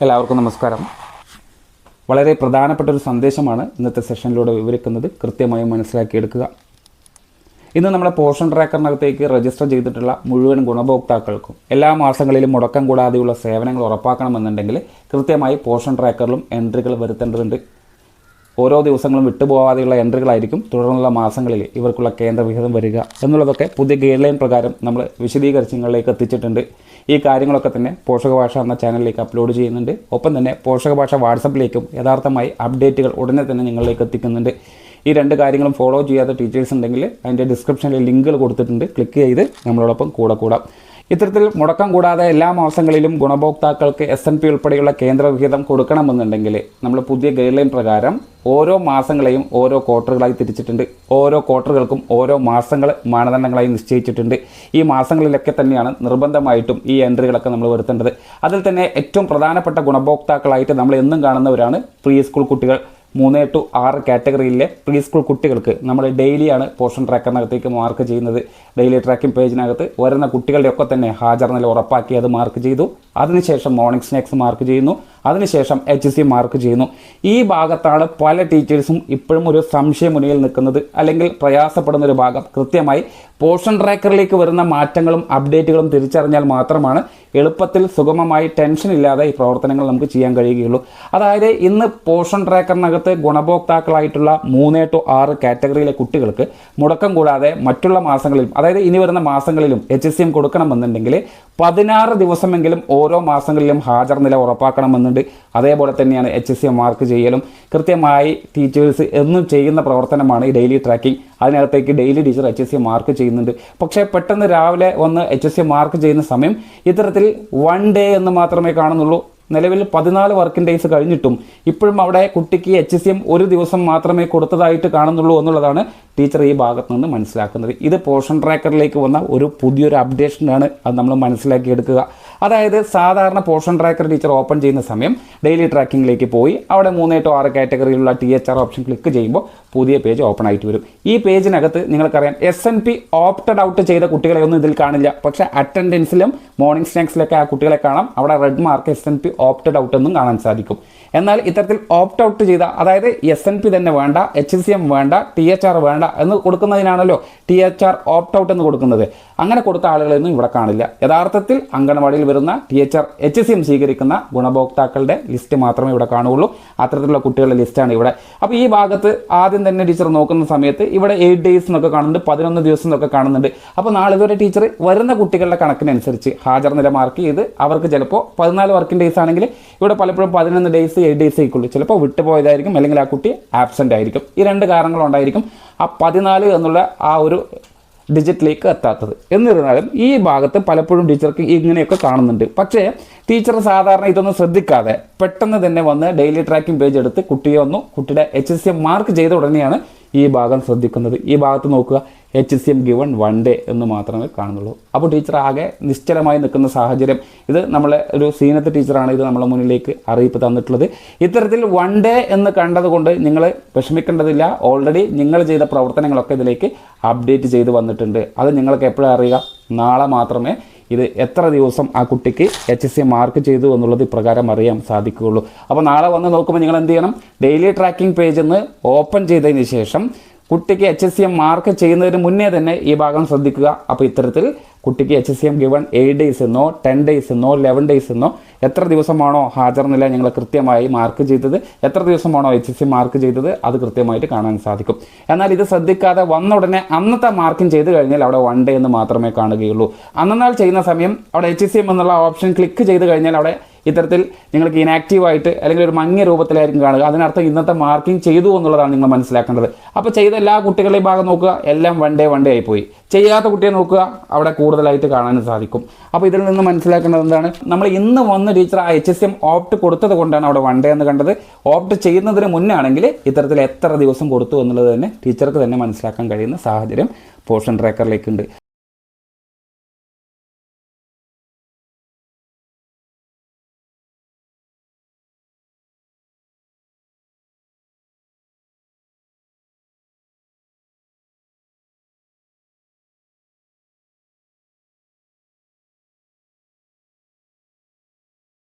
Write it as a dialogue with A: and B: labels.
A: എല്ലാവർക്കും നമസ്കാരം. വളരെ പ്രധാനപ്പെട്ട ഒരു സന്ദേശമാണ് ഇന്നത്തെ സെഷനിലൂടെ വിവരിക്കുന്നത്. കൃത്യമായി മനസ്സിലാക്കിയെടുക്കുക. ഇന്ന് നമ്മുടെ പോഷൻ ട്രാക്കറിനകത്തേക്ക് രജിസ്റ്റർ ചെയ്തിട്ടുള്ള മുഴുവൻ ഗുണഭോക്താക്കൾക്കും എല്ലാ മാസങ്ങളിലും മുടക്കം കൂടാതെയുള്ള സേവനങ്ങൾ ഉറപ്പാക്കണമെന്നുണ്ടെങ്കിൽ കൃത്യമായി പോഷൻ ട്രാക്കറിലും എൻട്രികൾ വരുത്തേണ്ടതുണ്ട്. ഓരോ ദിവസങ്ങളും വിട്ടുപോകാതെയുള്ള എൻട്രികളായിരിക്കും തുടർന്നുള്ള മാസങ്ങളിൽ ഇവർക്കുള്ള കേന്ദ്രവിഹിതം വരിക എന്നുള്ളതൊക്കെ പുതിയ ഗൈഡ് ലൈൻ പ്രകാരം നമ്മൾ വിശദീകരിച്ച് നിങ്ങളിലേക്ക് എത്തിച്ചിട്ടുണ്ട്. ഈ കാര്യങ്ങളൊക്കെ തന്നെ പോഷകഭാഷ എന്ന ചാനലിലേക്ക് അപ്ലോഡ് ചെയ്യുന്നുണ്ട്. ഒപ്പം തന്നെ പോഷകഭാഷ വാട്സപ്പിലേക്കും യഥാർത്ഥമായി അപ്ഡേറ്റുകൾ ഉടനെ തന്നെ നിങ്ങളിലേക്ക് എത്തിക്കുന്നുണ്ട്. ഈ രണ്ട് കാര്യങ്ങളും ഫോളോ ചെയ്യാത്ത ടീച്ചേഴ്സ് ഉണ്ടെങ്കിൽ അതിൻ്റെ ഡിസ്ക്രിപ്ഷനിൽ ലിങ്കുകൾ കൊടുത്തിട്ടുണ്ട്. ക്ലിക്ക് ചെയ്ത് നമ്മളോടൊപ്പം കൂടാം. ഇത്തരത്തിൽ മുടക്കം കൂടാതെ എല്ലാ മാസങ്ങളിലും ഗുണഭോക്താക്കൾക്ക് SNP ഉൾപ്പെടെയുള്ള കേന്ദ്രവിഹിതം കൊടുക്കണമെന്നുണ്ടെങ്കിൽ നമ്മൾ പുതിയ ഗൈഡ് ലൈൻ പ്രകാരം ഓരോ മാസങ്ങളെയും ഓരോ ക്വാർട്ടറുകളായി തിരിച്ചിട്ടുണ്ട്. ഓരോ ക്വാർട്ടറുകൾക്കും ഓരോ മാസങ്ങൾ മാനദണ്ഡങ്ങളായി നിശ്ചയിച്ചിട്ടുണ്ട്. ഈ മാസങ്ങളിലൊക്കെ തന്നെയാണ് നിർബന്ധമായിട്ടും ഈ എൻട്രികളൊക്കെ നമ്മൾ വരുത്തേണ്ടത്. അതിൽ തന്നെ ഏറ്റവും പ്രധാനപ്പെട്ട ഗുണഭോക്താക്കളായിട്ട് നമ്മൾ എന്നും കാണുന്നവരാണ് പ്രീ സ്കൂൾ കുട്ടികൾ. 3 to 6 കാറ്റഗറിയിലെ പ്രീ സ്കൂൾ കുട്ടികൾക്ക് നമ്മൾ ഡെയിലിയാണ് പോഷൻ ട്രാക്കറിനകത്തേക്ക് മാർക്ക് ചെയ്യുന്നത്. ഡെയിലി ട്രാക്കിംഗ് പേജിനകത്ത് വരുന്ന കുട്ടികളുടെയൊക്കെ തന്നെ ഹാജർ നില ഉറപ്പാക്കി അത് മാർക്ക് ചെയ്തു. അതിനുശേഷം മോർണിംഗ് സ്നാക്സ് മാർക്ക് ചെയ്യുന്നു. അതിനുശേഷം HC മാർക്ക് ചെയ്യുന്നു. ഈ ഭാഗത്താണ് പല ടീച്ചേഴ്സും ഇപ്പോഴും ഒരു സംശയമുനയിൽ നിൽക്കുന്നത്, അല്ലെങ്കിൽ പ്രയാസപ്പെടുന്ന ഒരു ഭാഗം. കൃത്യമായി പോഷൻ ട്രാക്കറിലേക്ക് വരുന്ന മാറ്റങ്ങളും അപ്ഡേറ്റുകളും തിരിച്ചറിഞ്ഞാൽ മാത്രമാണ് എളുപ്പത്തിൽ സുഗമമായി ടെൻഷൻ ഇല്ലാതെ ഈ പ്രവർത്തനങ്ങൾ നമുക്ക് ചെയ്യാൻ കഴിയുകയുള്ളൂ. അതായത് ഇന്ന് പോഷൻ ട്രാക്കറിനകത്ത് ഗുണഭോക്താക്കളായിട്ടുള്ള 3 to 6 കാറ്റഗറിയിലെ കുട്ടികൾക്ക് മുടക്കം കൂടാതെ മറ്റുള്ള മാസങ്ങളിലും, അതായത് ഇനി വരുന്ന മാസങ്ങളിലും HCM കൊടുക്കണമെന്നുണ്ടെങ്കിൽ 16 ദിവസമെങ്കിലും ഓരോ മാസങ്ങളിലും ഹാജർ നില ഉറപ്പാക്കണമെന്നുണ്ട്. അതേപോലെ തന്നെയാണ് HCM മാർക്ക് ചെയ്യലും. കൃത്യമായി ടീച്ചേഴ്സ് എന്നും ചെയ്യുന്ന പ്രവർത്തനമാണ് ഈ ഡെയിലി ട്രാക്കിംഗ്. അതിനകത്തേക്ക് ഡെയിലി ടീച്ചർ HCM മാർക്ക് ചെയ്യുന്നുണ്ട്. പക്ഷേ പെട്ടെന്ന് രാവിലെ വന്ന് HCM മാർക്ക് ചെയ്യുന്ന സമയം ഇത്തരത്തിൽ 1 day എന്ന് മാത്രമേ കാണുന്നുള്ളൂ. നിലവിൽ 14 വർക്കിംഗ് ഡേയ്സ് കഴിഞ്ഞിട്ടും ഇപ്പോഴും അവിടെ കുട്ടിക്ക് HCM ഒരു ദിവസം മാത്രമേ കൊടുത്തതായിട്ട് കാണുന്നുള്ളൂ എന്നുള്ളതാണ് ടീച്ചർ ഈ ഭാഗത്ത് നിന്ന് മനസ്സിലാക്കുന്നത്. ഇത് പോഷൻ ട്രാക്കറിലേക്ക് വന്ന ഒരു പുതിയൊരു അപ്ഡേഷനാണ്. അത് നമ്മൾ മനസ്സിലാക്കിയെടുക്കുക. അതായത് സാധാരണ പോഷൻ ട്രാക്കർ ടീച്ചർ ഓപ്പൺ ചെയ്യുന്ന സമയം ഡെയിലി ട്രാക്കിങ്ങിലേക്ക് പോയി അവിടെ 3 to 6 കാറ്റഗറിയിലുള്ള THR ഓപ്ഷൻ ക്ലിക്ക് ചെയ്യുമ്പോൾ പുതിയ പേജ് ഓപ്പൺ ആയിട്ട് വരും. ഈ പേജിനകത്ത് നിങ്ങൾക്കറിയാം SNP ഓപ്റ്റഡ് ഔട്ട് ചെയ്ത കുട്ടികളെ ഒന്നും ഇതിൽ കാണില്ല. പക്ഷേ അറ്റൻഡൻസിലും മോർണിംഗ് സ്നാക്സിലൊക്കെ ആ കുട്ടികളെ കാണാം. അവിടെ red mark SNP opted out എന്നും കാണാൻ സാധിക്കും. എന്നാൽ ഇത്തരത്തിൽ ഓപ്റ്റ് ഔട്ട് ചെയ്ത, അതായത് SNP തന്നെ വേണ്ട, HCM വേണ്ട, THR വേണ്ട എന്ന് കൊടുക്കുന്നതിനാണല്ലോ THR ഓപ്റ്റ് ഔട്ട് എന്ന് കൊടുക്കുന്നത്. അങ്ങനെ കൊടുത്ത ആളുകളൊന്നും ഇവിടെ കാണില്ല. യഥാർത്ഥത്തിൽ അംഗൻവാടിയിൽ വരുന്ന THR HCM സ്വീകരിക്കുന്ന ഗുണഭോക്താക്കളുടെ ലിസ്റ്റ് മാത്രമേ ഇവിടെ കാണുകയുള്ളൂ. അത്തരത്തിലുള്ള കുട്ടികളുടെ ലിസ്റ്റാണ് ഇവിടെ. അപ്പോൾ ഈ ഭാഗത്ത് ആദ്യം തന്നെ ടീച്ചർ നോക്കുന്ന സമയത്ത് ഇവിടെ 8 days എന്നൊക്കെ കാണുന്നുണ്ട്, 11 ദിവസം എന്നൊക്കെ കാണുന്നുണ്ട്. അപ്പോൾ നാളിതുവരെ ടീച്ചർ വരുന്ന കുട്ടികളുടെ കണക്കിനനുസരിച്ച് ഹാജർ നില മാർക്ക് ചെയ്ത് അവർക്ക് ചിലപ്പോൾ 14 വർക്കിംഗ് ഡേയ്സ് ആണെങ്കിൽ ഇവിടെ പലപ്പോഴും 11 days 8 days ആയിക്കുള്ളൂ. ചിലപ്പോൾ വിട്ടുപോയതായിരിക്കും, അല്ലെങ്കിൽ ആ കുട്ടി ആബ്സെൻ്റ് ആയിരിക്കും. ഈ രണ്ട് കാരണങ്ങളുണ്ടായിരിക്കും ആ 14 എന്നുള്ള ആ ഒരു ഡിജിറ്റിലേക്ക് എത്താത്തത്. എന്നിരുന്നാലും ഈ ഭാഗത്ത് പലപ്പോഴും ടീച്ചർക്ക് ഇങ്ങനെയൊക്കെ കാണുന്നുണ്ട്. പക്ഷേ ടീച്ചർ സാധാരണ ഇതൊന്നും ശ്രദ്ധിക്കാതെ പെട്ടെന്ന് തന്നെ വന്ന് ഡെയിലി ട്രാക്കിംഗ് പേജ് എടുത്ത് കുട്ടിയെ വന്നു കുട്ടിയുടെ HCM മാർക്ക് ചെയ്ത ഉടനെയാണ് ഈ ഭാഗം ശ്രദ്ധിക്കുന്നത്. ഈ ഭാഗത്ത് നോക്കുക, HCM ഗിവൺ 1 day എന്ന് മാത്രമേ കാണുന്നുള്ളൂ. അപ്പോൾ ടീച്ചർ ആകെ നിശ്ചലമായി നിൽക്കുന്ന സാഹചര്യം. ഇത് നമ്മളെ ഒരു സീനിയർ ടീച്ചറാണ് ഇത് നമ്മളെ മുന്നിലേക്ക് അറിയിപ്പ് തന്നിട്ടുള്ളത്. ഇത്തരത്തിൽ 1 day എന്ന് കണ്ടതുകൊണ്ട് നിങ്ങൾ വിഷമിക്കേണ്ടതില്ല. ഓൾറെഡി നിങ്ങൾ ചെയ്ത പ്രവർത്തനങ്ങളൊക്കെ ഇതിലേക്ക് അപ്ഡേറ്റ് ചെയ്ത് വന്നിട്ടുണ്ട്. അത് നിങ്ങൾക്ക് എപ്പോഴും അറിയുക, നാളെ മാത്രമേ ഇത് എത്ര ദിവസം ആ കുട്ടിക്ക് HCM മാർക്ക് ചെയ്തു എന്നുള്ളത് ഇപ്രകാരം അറിയാൻ സാധിക്കുകയുള്ളൂ. അപ്പോൾ നാളെ വന്ന് നോക്കുമ്പോൾ നിങ്ങൾ എന്ത് ചെയ്യണം, ഡെയിലി ട്രാക്കിംഗ് പേജിൽ നിന്ന് ഓപ്പൺ ചെയ്തതിന് ശേഷം കുട്ടിക്ക് HCM മാർക്ക് ചെയ്യുന്നതിന് മുന്നേ തന്നെ ഈ ഭാഗം ശ്രദ്ധിക്കുക. അപ്പോൾ ഇത്തരത്തിൽ കുട്ടിക്ക് HCM ഗിവൺ 8 days എന്നോ 10 days എന്നോ 11 days എന്നോ എത്ര ദിവസമാണോ ഹാജർ നില നിങ്ങൾ കൃത്യമായി മാർക്ക് ചെയ്തത്, എത്ര ദിവസമാണോ HCM മാർക്ക് ചെയ്തത്, അത് കൃത്യമായിട്ട് കാണാൻ സാധിക്കും. എന്നാൽ ഇത് ശ്രദ്ധിക്കാതെ വന്ന ഉടനെ അന്നത്തെ മാർക്കിംഗ് ചെയ്ത് കഴിഞ്ഞാൽ അവിടെ 1 day എന്ന് മാത്രമേ കാണുകയുള്ളൂ. അന്നാൾ ചെയ്യുന്ന സമയം അവിടെ HCM എന്നുള്ള ഓപ്ഷൻ ക്ലിക്ക് ചെയ്ത് കഴിഞ്ഞാൽ അവിടെ ഇത്തരത്തിൽ നിങ്ങൾക്ക് ഇനാക്റ്റീവായിട്ട് അല്ലെങ്കിൽ ഒരു മങ്ങിയ രൂപത്തിലായിരിക്കും കാണുക. അതിനർത്ഥം ഇന്നത്തെ മാർക്കിംഗ് ചെയ്തു എന്നുള്ളതാണ് നിങ്ങൾ മനസ്സിലാക്കേണ്ടത്. അപ്പോൾ ചെയ്ത എല്ലാ കുട്ടികളുടെയും ഭാഗം നോക്കുക, എല്ലാം 1 day ആയിപ്പോയി. ചെയ്യാത്ത കുട്ടിയെ നോക്കുക, അവിടെ കൂടുതലായിട്ട് കാണാനും സാധിക്കും. അപ്പോൾ ഇതിൽ നിന്ന് മനസ്സിലാക്കേണ്ടത് എന്താണ്, നമ്മൾ ഇന്ന് വന്ന് ടീച്ചർ ആ HCM ഓപ്റ്റ് കൊടുത്തത് കൊണ്ടാണ് അവിടെ 1 day എന്ന് കണ്ടത്. ഓപ്റ്റ് ചെയ്യുന്നതിന് മുന്നാണെങ്കിൽ ഇത്തരത്തിൽ എത്ര ദിവസം കൊടുത്തു എന്നുള്ളത് തന്നെ ടീച്ചർക്ക് തന്നെ മനസ്സിലാക്കാൻ കഴിയുന്ന സാഹചര്യം പോഷൻ ട്രാക്കറിലേക്കുണ്ട്.